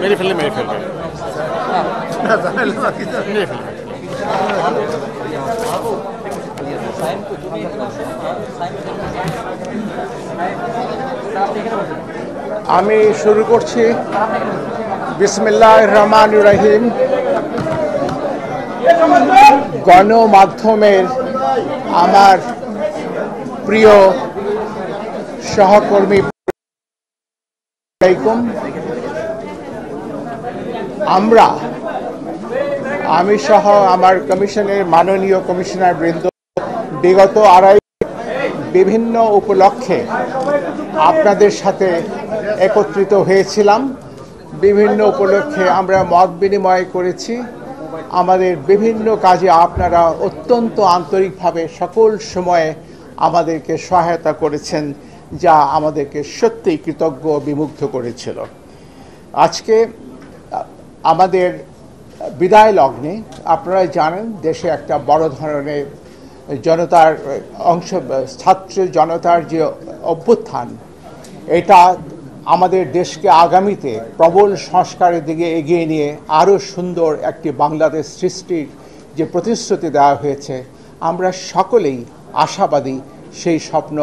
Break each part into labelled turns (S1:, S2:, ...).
S1: मेरे फिल्म मेरे फिल्म मेरे फिल्म
S2: আমি শুরু করছি বিসমিল্লাহির রহমানির রহিম। গণমাধ্যমের আমার প্রিয় সহকর্মী, আমি সহ আমার কমিশনের মাননীয় কমিশনার বৃন্দ বিগত বিভিন্ন উপলক্ষে আপনাদের সাথে একত্রিত হয়েছিলাম। বিভিন্ন উপলক্ষে আমরা মত বিনিময় করেছি। আমাদের বিভিন্ন কাজে আপনারা অত্যন্ত আন্তরিকভাবে সকল সময়ে আমাদেরকে সহায়তা করেছেন, যা আমাদেরকে সত্যিই কৃতজ্ঞ বিমুগ্ধ করেছিল। আজকে আমাদের বিদায় লগ্নে আপনারা জানেন দেশে একটা বড় ধরনের জনতার ছাত্র জনতার যে অভ্যুত্থান, এটা আমাদের দেশকে আগামীতে প্রবল সংস্কারের দিকে এগিয়ে নিয়ে আরও সুন্দর একটি বাংলাদেশ সৃষ্টির যে প্রতিশ্রুতি দেওয়া হয়েছে, আমরা সকলেই আশাবাদী সেই স্বপ্ন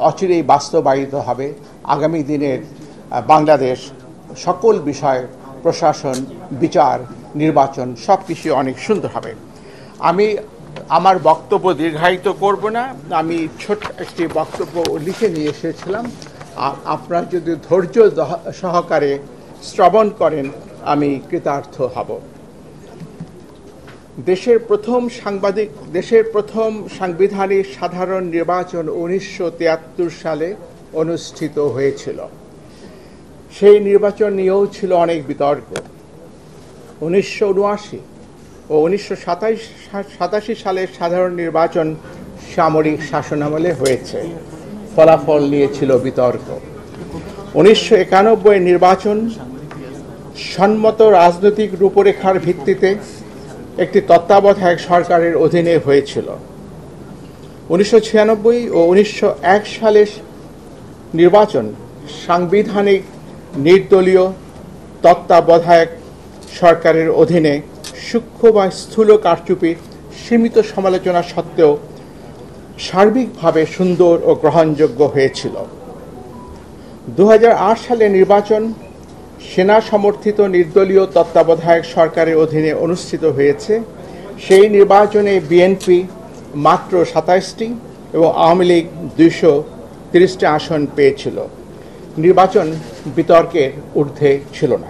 S2: অচিরেই বাস্তবায়িত হবে। আগামী দিনের বাংলাদেশ সকল বিষয়, প্রশাসন, বিচার, নির্বাচন সব কিছু অনেক সুন্দর হবে। আমি আমার বক্তব্য দীর্ঘায়িত করব না। আমি ছোট্ট একটি বক্তব্য লিখে নিয়ে এসেছিলাম। আপনারা যদি ধৈর্য সহকারে শ্রবণ করেন আমি কৃতার্থ হব। দেশের প্রথম সাংবিধানিক সাধারণ নির্বাচন 1973 সালে অনুষ্ঠিত হয়েছিল। সেই নির্বাচন নিয়েও ছিল অনেক বিতর্ক। 1979 ও 1987 সালের সাধারণ নির্বাচন সামরিক শাসনামলে হয়েছে, ফলাফল নিয়েছিল বিতর্ক। 1991 নির্বাচন সম্মত রাজনৈতিক রূপরেখার ভিত্তিতে একটি তত্ত্বাবধায়ক সরকারের অধীনে হয়েছিল। 1996 ও 1901 সালের নির্বাচন সাংবিধানিক নির্দলীয় তত্ত্বাবধায়ক সরকারের অধীনে সূক্ষ্ম বা স্থূল কারচুপির সীমিত সমালোচনা সত্ত্বেও সার্বিকভাবে সুন্দর ও গ্রহণযোগ্য হয়েছিল। 2008 সালে নির্বাচন সেনা সমর্থিত নির্দলীয় তত্ত্বাবধায়ক সরকারের অধীনে অনুষ্ঠিত হয়েছে। সেই নির্বাচনে বিএনপি মাত্র 27টি এবং আওয়ামী লীগ 230টি আসন পেয়েছিল। নির্বাচন বিতর্কের ঊর্ধ্বে ছিল না।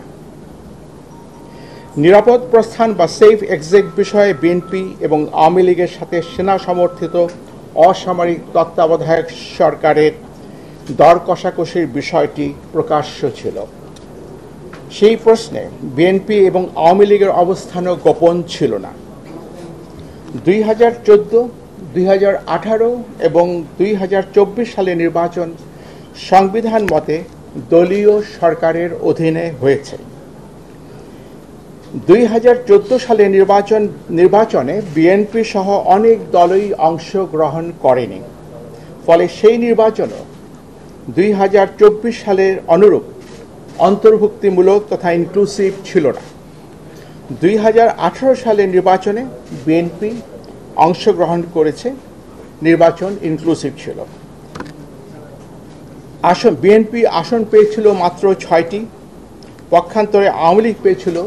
S2: নিরাপদ প্রস্থান বা সেফ এক্সিট বিষয়ে বিএনপি এবং আওয়ামী লীগের সাথে সেনা সমর্থিত অসামরিক তত্ত্বাবধায়ক সরকারের দর কষাকষির বিষয়টি প্রকাশ্য ছিল। সেই প্রশ্নে বিএনপি এবং আওয়ামী লীগের অবস্থানও গোপন ছিল না। 2014, 2018 এবং 2024 সালে নির্বাচন সংবিধান মতে দলীয় সরকারের অধীনে হয়েছে। 2014 সালে নির্বাচনে বিএনপি সহ অনেক দলই অংশগ্রহণ করেনি। ফলে সেই নির্বাচনও 2024 সালের অনুরূপ অন্তর্ভুক্তিমূলক তথা ইনক্লুসিভ ছিল না। 2018 সালের নির্বাচনে বিএনপি অংশগ্রহণ করেছে, নির্বাচন ইনক্লুসিভ ছিল। বিএনপি আসন পেয়েছিল মাত্র 6টি, পক্ষান্তরে আওয়ামী লীগ পেয়েছিল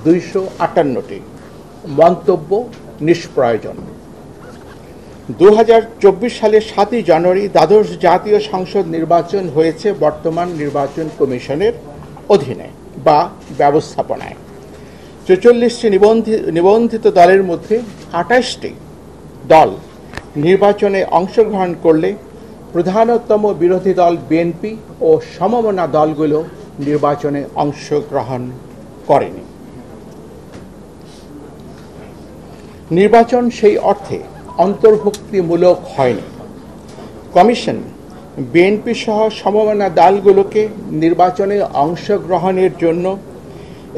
S2: 258টি। মন্তব্য নিষ্প্রয়োজন। 2024 সালের 7 জানুয়ারি দ্বাদশ জাতীয় সংসদ নির্বাচন হয়েছে বর্তমান নির্বাচন কমিশনের অধীনে বা ব্যবস্থাপনায়। 44টি নিবন্ধিত দলের মধ্যে 28টি দল নির্বাচনে অংশগ্রহণ করলে প্রধানতম বিরোধী দল বিএনপি ও সমমনা দলগুলো নির্বাচনে অংশগ্রহণ করেনি। নির্বাচন সেই অর্থে অন্তর্ভুক্তিমূলক হয়নি। কমিশন বিএনপি সহ সমমনা দলগুলোকে নির্বাচনে অংশগ্রহণের জন্য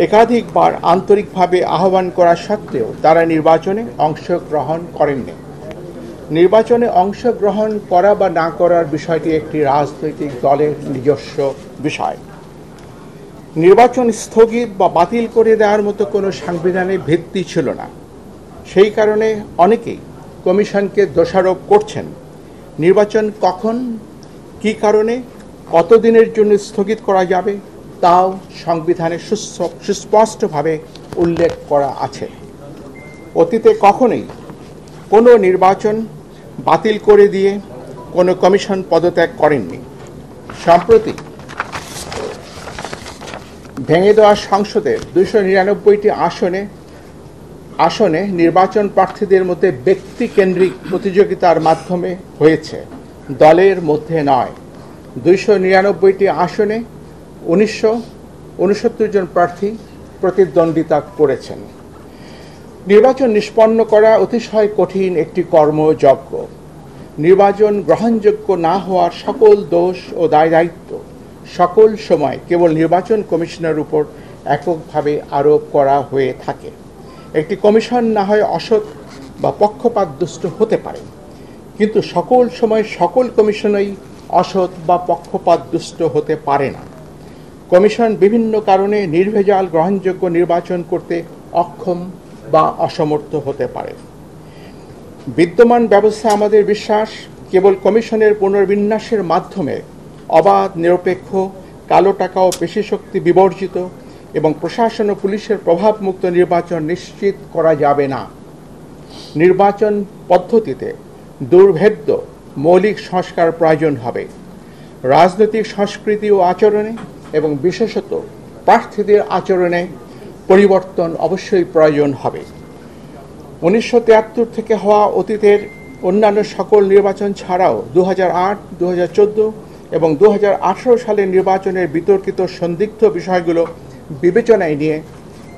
S2: একাধিকবার আন্তরিকভাবে আহ্বান করা সত্ত্বেও তারা নির্বাচনে অংশগ্রহণ করেননি। নির্বাচনে অংশগ্রহণ করা বা না করার বিষয়টি একটি রাজনৈতিক দলের নিজস্ব বিষয়। নির্বাচন স্থগিত বা বাতিল করে দেওয়ার মতো কোনো সাংবিধানিক ভিত্তি ছিল না। সেই কারণে অনেকেই কমিশনকে দোষারোপ করছেন। নির্বাচন কখন, কী কারণে, কতদিনের জন্য স্থগিত করা যাবে তাও সংবিধানে সুস্পষ্টভাবে উল্লেখ করা আছে। অতীতে কখনোই কোনো নির্বাচন বাতিল করে দিয়ে কোনো কমিশন পদত্যাগ করেননি। সম্প্রতি ভেঙে দেওয়া সংসদের 299টি আসনে নির্বাচন প্রার্থীদের মধ্যে ব্যক্তিকেন্দ্রিক প্রতিযোগিতার মাধ্যমে হয়েছে, দলের মধ্যে নয়। 299টি আসনে 1969 জন প্রার্থী প্রতিদ্বন্দ্বিতা করেছেন। নির্বাচন নিষ্পন্ন করা অতিশয় কঠিন একটি কর্মযজ্ঞ। নির্বাচন গ্রহণযোগ্য না হওয়ার সকল দোষ ও দায়-দায়িত্ব সকল সময় কেবল নির্বাচন কমিশনের উপর এককভাবে আরোপ করা হয়ে থাকে। একটি কমিশন না হয় অসৎ বা পক্ষপাতদুষ্ট হতে পারে, কিন্তু সকল সময় সকল কমিশনই অসৎ বা পক্ষপাতদুষ্ট হতে পারে না। কমিশন বিভিন্ন কারণে নির্ভেজাল গ্রহণযোগ্য নির্বাচন করতে অক্ষম বা অসমর্থ হতে পারে। বিদ্যমান ব্যবস্থা আমাদের বিশ্বাস কেবল কমিশনের পুনর্বিন্যাসের মাধ্যমে অবাধ, নিরপেক্ষ, কালো টাকা ও পেশিশক্তি বিবর্জিত এবং প্রশাসন ও পুলিশের প্রভাবমুক্ত নির্বাচন নিশ্চিত করা যাবে না। নির্বাচন পদ্ধতিতে দুর্ভেদ্য মৌলিক সংস্কার প্রয়োজন হবে। রাজনৈতিক সংস্কৃতি ও আচরণে এবং বিশেষত প্রার্থীদের আচরণে পরিবর্তন অবশ্যই প্রয়োজন হবে। 1973 থেকে হওয়া অতীতের অন্যান্য সকল নির্বাচন ছাড়াও 2008, 2014 এবং 2018 সালের নির্বাচনের বিতর্কিত সন্দিগ্ধ বিষয়গুলো বিবেচনায় নিয়ে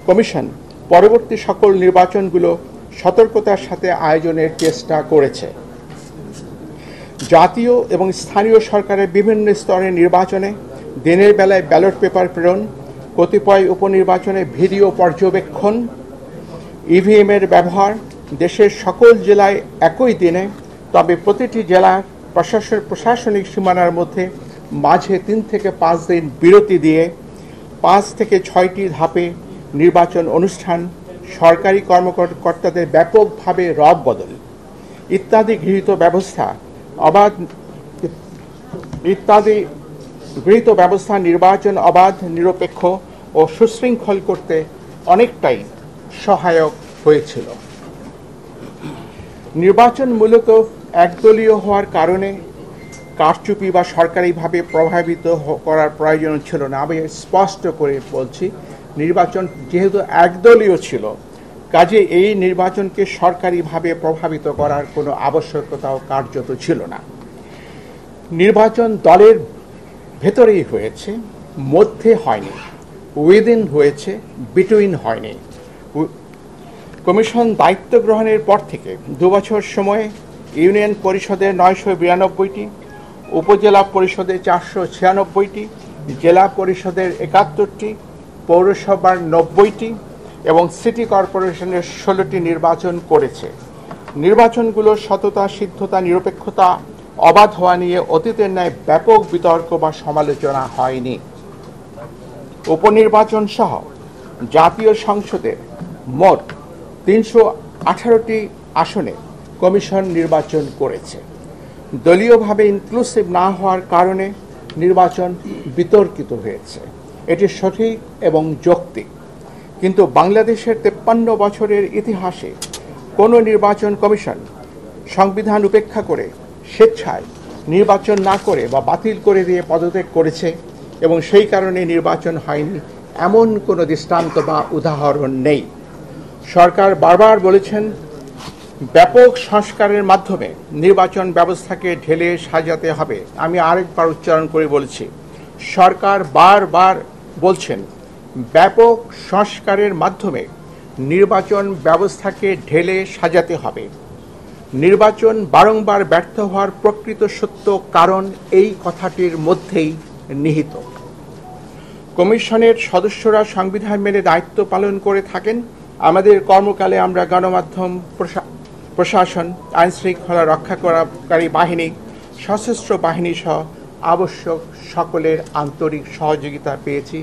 S2: কমিশন পরবর্তী সকল নির্বাচনগুলো সতর্কতার সাথে আয়োজনের চেষ্টা করেছে। জাতীয় এবং স্থানীয় সরকারের বিভিন্ন স্তরের নির্বাচনে দিনের বেলায় ব্যালট পেপার প্রেরণ, কতিপয় উপনির্বাচনে ভিডিও পর্যবেক্ষণ, ইভিএমের ব্যবহার, দেশের সকল জেলায় একই দিনে, তবে প্রতিটি জেলার প্রশাসনিক সীমানার মধ্যে মাঝে 3 থেকে 5 দিন বিরতি দিয়ে 5 থেকে 6টি ধাপে নির্বাচন অনুষ্ঠান, সরকারি কর্মকর্তাদের ব্যাপকভাবে রদবদল ইত্যাদি গৃহীত ব্যবস্থা নির্বাচন অবাধ, নিরপেক্ষ ও সুশৃঙ্খল করতে অনেকটাই সহায়ক হয়েছিল। নির্বাচন মূলত একদলীয় হওয়ার কারণে কারচুপি বা সরকারিভাবে প্রভাবিত করার প্রয়োজন ছিল না। আমি স্পষ্ট করে বলছি, নির্বাচন যেহেতু একদলীয় ছিল, কাজে এই নির্বাচনকে সরকারিভাবে প্রভাবিত করার কোনো আবশ্যকতাও কার্যত ছিল না। নির্বাচন দলের ভেতরেই হয়েছে, মধ্যে হয়নি, উইদিন হয়েছে, বিটুইন হয়নি। কমিশন দায়িত্ব গ্রহণের পর থেকে 2 বছর সময়ে ইউনিয়ন পরিষদের 992টি, উপজেলা পরিষদের 496টি, জেলা পরিষদের 71টি, পৌরসভার 90টি এবং সিটি কর্পোরেশনের 16টি নির্বাচন করেছে। নির্বাচনগুলোর সততা, সিদ্ধতা, নিরপেক্ষতা, অবাধ হওয়া নিয়ে অতীতের ন্যায় ব্যাপক বিতর্ক বা সমালোচনা হয়নি। উপনির্বাচন সহ জাতীয় সংসদের মোট 318টি আসনে কমিশন নির্বাচন করেছে। দলীয়ভাবে ইনক্লুসিভ না হওয়ার কারণে নির্বাচন বিতর্কিত হয়েছে, এটি সঠিক এবং যৌক্তিক। কিন্তু বাংলাদেশের 53 বছরের ইতিহাসে কোনো নির্বাচন কমিশন সংবিধান উপেক্ষা করে স্বেচ্ছায় নির্বাচন না করে বা বাতিল করে দিয়ে পদত্যাগ করেছে এবং সেই কারণে নির্বাচন হয়নি এমন কোনো দৃষ্টান্ত বা উদাহরণ নেই। সরকার বারবার বলেছেন ব্যাপক সংস্কারের মাধ্যমে নির্বাচন ব্যবস্থাকে ঢেলে সাজাতে হবে। আমি আরেকবার উচ্চারণ করে বলছি, সরকার বারবার বলছেন ব্যাপক সংস্কারের মাধ্যমে নির্বাচন ব্যবস্থাকে ঢেলে সাজাতে হবে। নির্বাচন বারংবার ব্যর্থ হওয়ার প্রকৃত সত্য কারণ এই কথাটির মধ্যেই নিহিত। কমিশনের সদস্যরা সংবিধান মেনে দায়িত্ব পালন করে থাকেন। আমাদের কর্মকালে আমরা গণমাধ্যম, প্রশাসন, আইন শৃঙ্খলা রক্ষাকারী বাহিনী, সশস্ত্র বাহিনী সহ আবশ্যক সকলের আন্তরিক সহযোগিতা পেয়েছি।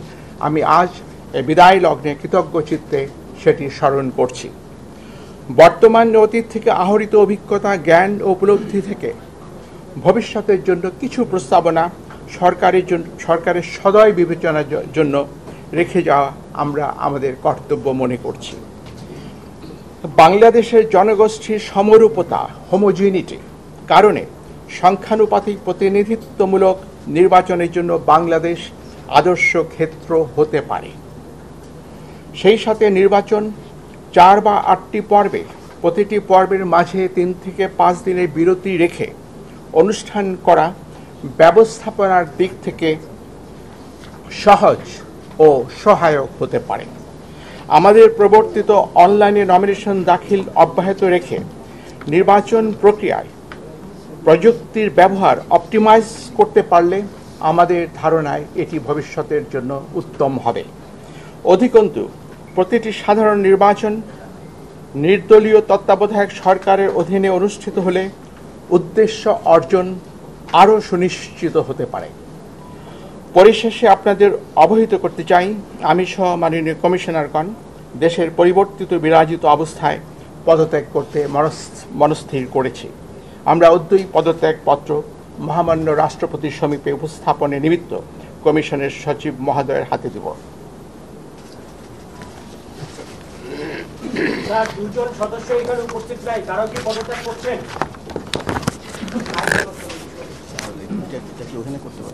S2: আমি আজ এই বিদায় লগ্নে কৃতজ্ঞ চিত্তে সেটি স্মরণ করছি। বর্তমান ও অতীত থেকে আহরিত অভিজ্ঞতা, জ্ঞান ও উপলব্ধি থেকে ভবিষ্যতের জন্য কিছু প্রস্তাবনা সরকারের সদয় বিবেচনার জন্য রেখে যাওয়া আমরা আমাদের কর্তব্য মনে করছি। বাংলাদেশের জনগোষ্ঠীর সমরূপতা, হোমোজিনিটি কারণে সংখ্যানুপাতিক প্রতিনিধিত্বমূলক নির্বাচনের জন্য বাংলাদেশ আদর্শ ক্ষেত্র হতে পারে। সেই সাথে নির্বাচন 4 বা 8টি পর্বে, প্রতিটি পর্বের মাঝে 3 থেকে 5 দিনের বিরতি রেখে অনুষ্ঠান করা ব্যবস্থাপনার দিক থেকে সহজ ও সহায়ক হতে পারে। আমাদের প্রবর্তিত অনলাইনে নমিনেশন দাখিল অব্যাহত রেখে নির্বাচন প্রক্রিয়ায় প্রযুক্তির ব্যবহার অপটিমাইজ করতে পারলে আমাদের ধারণায় এটি ভবিষ্যতের জন্য উত্তম হবে। অধিকন্তু প্রতিটি সাধারণ নির্বাচন নির্দলীয় তত্ত্বাবধায়ক সরকারের অধীনে অনুষ্ঠিত হলে উদ্দেশ্য অর্জন আরও সুনিশ্চিত হতে পারে। পরিশেষে আপনাদের অবহিত করতে চাই, আমি সহ মাননীয় কমিশনারগণ দেশের পরিবর্তিত বিরাজিত অবস্থায় পদত্যাগ করতে মনস্থির করেছি। আমরা অদ্যই পদত্যাগপত্র মহামান্য রাষ্ট্রপতির সমীপে উপস্থাপনের নিমিত্ত কমিশনের সচিব মহোদয়ের হাতে দেব।
S1: দুজন সদস্য এখানে উপস্থিত নাই, তারাও কি পদত্যাগ করছেন?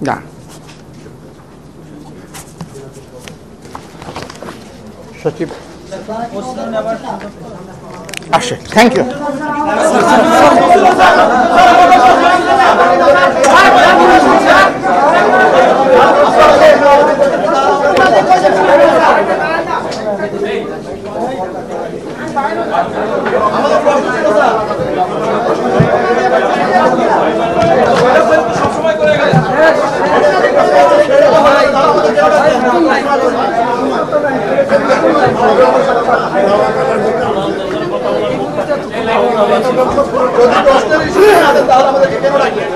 S2: না, সচিব আসে। Thank you.
S3: যদি প্রশ্নের ইস্যু না দেন তাহলে আমাদেরকে কেন রাখবেন?